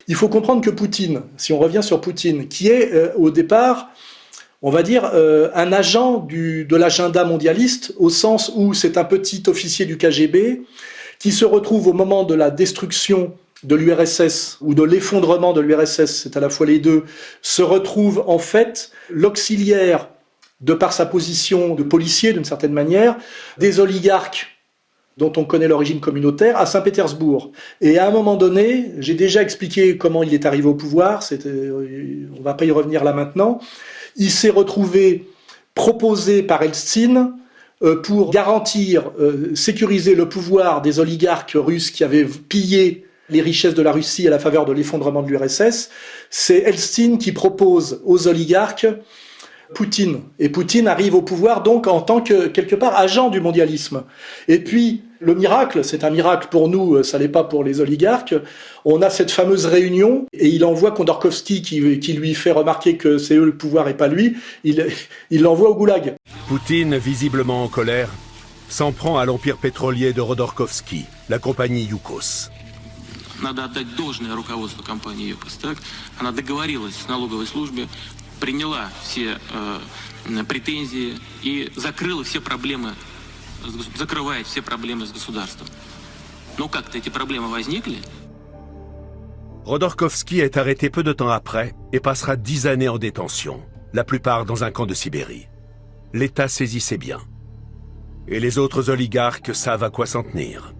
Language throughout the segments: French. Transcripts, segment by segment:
Il faut comprendre que Poutine, si on revient sur Poutine, qui est au départ, on va dire, un agent de l'agenda mondialiste, au sens où c'est un petit officier du KGB qui se retrouve au moment de la destruction de l'URSS ou de l'effondrement de l'URSS, c'est à la fois les deux, se retrouve en fait l'auxiliaire, de par sa position de policier d'une certaine manière, des oligarques dont on connaît l'origine communautaire, à Saint-Pétersbourg. Et à un moment donné, j'ai déjà expliqué comment il est arrivé au pouvoir, on ne va pas y revenir là maintenant, il s'est retrouvé proposé par Eltsine pour garantir, sécuriser le pouvoir des oligarques russes qui avaient pillé les richesses de la Russie à la faveur de l'effondrement de l'URSS. C'est Eltsine qui propose aux oligarques Poutine. Et Poutine arrive au pouvoir donc en tant que, quelque part, agent du mondialisme. Et puis, le miracle, c'est un miracle pour nous, ça l'est pas pour les oligarques, on a cette fameuse réunion et il envoie Khodorkovsky qui lui fait remarquer que c'est eux le pouvoir et pas lui, il l'envoie au goulag. Poutine, visiblement en colère, s'en prend à l'empire pétrolier de Khodorkovsky, la compagnie Yukos. Надо отдать должное руководству компании ЮКОС. Так? Она договорилась с налоговой службой, приняла все претензии и закрыла все проблемы, закрывает все проблемы с государством. Но как-то эти проблемы возникли. Khodorkovsky est arrêté peu de temps après et passera 10 années en détention, la plupart dans un camp de Sibérie. L'État saisit ses biens. Et les autres oligarques savent à quoi s'en tenir.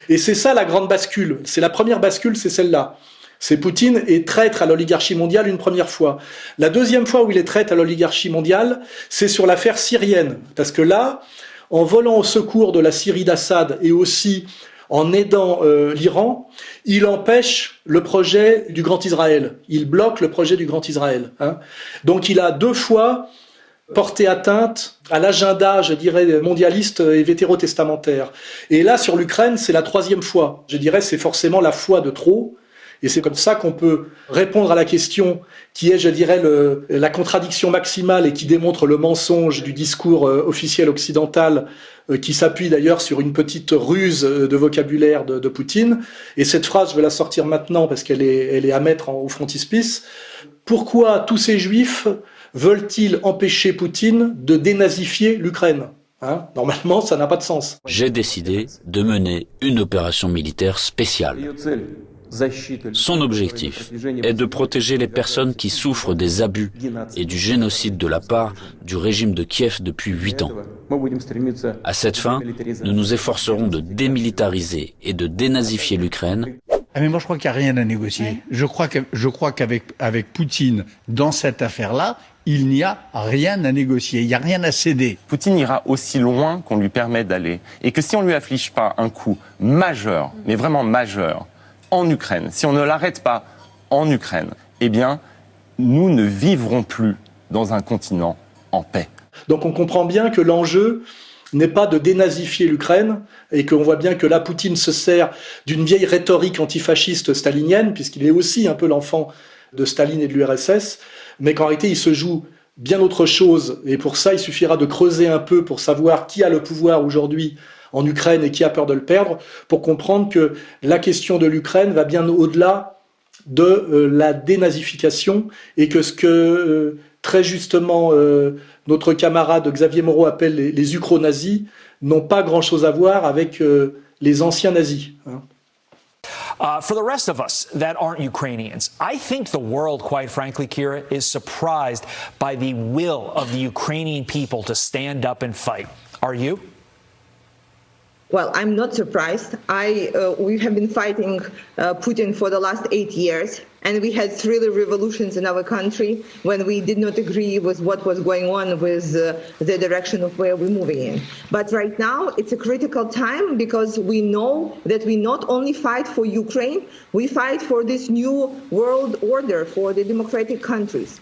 Et c'est ça la grande bascule. C'est la première bascule, c'est celle-là. C'est Poutine est traître à l'oligarchie mondiale une première fois. La deuxième fois où il est traître à l'oligarchie mondiale, c'est sur l'affaire syrienne. Parce que là, en volant au secours de la Syrie d'Assad et aussi en aidant l'Iran, il empêche le projet du Grand Israël. Il bloque le projet du Grand Israël. Hein. Donc il a deux fois porter atteinte à l'agenda, je dirais, mondialiste et vétérotestamentaire. Et là, sur l'Ukraine, c'est la troisième fois. Je dirais, c'est forcément la fois de trop. Et c'est comme ça qu'on peut répondre à la question qui est, je dirais, la contradiction maximale et qui démontre le mensonge du discours officiel occidental qui s'appuie d'ailleurs sur une petite ruse de vocabulaire de Poutine. Et cette phrase, je vais la sortir maintenant parce qu'elle est à mettre au frontispice. Pourquoi tous ces juifs veulent-ils empêcher Poutine de dénazifier l'Ukraine ? Hein ? Normalement, ça n'a pas de sens. J'ai décidé de mener une opération militaire spéciale. Son objectif est de protéger les personnes qui souffrent des abus et du génocide de la part du régime de Kiev depuis 8 ans. À cette fin, nous nous efforcerons de démilitariser et de dénazifier l'Ukraine. Ah mais moi je crois qu'il n'y a rien à négocier. Je crois qu'avec Poutine, dans cette affaire-là, il n'y a rien à négocier, il n'y a rien à céder. Poutine ira aussi loin qu'on lui permet d'aller. Et que si on ne lui afflige pas un coup majeur, mais vraiment majeur, en Ukraine, si on ne l'arrête pas en Ukraine, eh bien, nous ne vivrons plus dans un continent en paix. Donc on comprend bien que l'enjeu n'est pas de dénazifier l'Ukraine et qu'on voit bien que là, Poutine se sert d'une vieille rhétorique antifasciste stalinienne, puisqu'il est aussi un peu l'enfant de Staline et de l'URSS, mais qu'en réalité, il se joue bien autre chose. Et pour ça, il suffira de creuser un peu pour savoir qui a le pouvoir aujourd'hui en Ukraine et qui a peur de le perdre, pour comprendre que la question de l'Ukraine va bien au-delà de la dénazification et que ce que très justement notre camarade Xavier Moreau appelle les ukro-nazis n'ont pas grand-chose à voir avec les anciens nazis. Hein. For the rest of us that aren't Ukrainians, I think the world, quite frankly, Kira, is surprised by the will of the Ukrainian people to stand up and fight. Are you? Well, I'm not surprised. We have been fighting Putin for the last 8 years, and we had 3 revolutions in our country when we did not agree with what was going on with the direction of where we're moving in. But right now, it's a critical time because we know that we not only fight for Ukraine, we fight for this new world order for the democratic countries.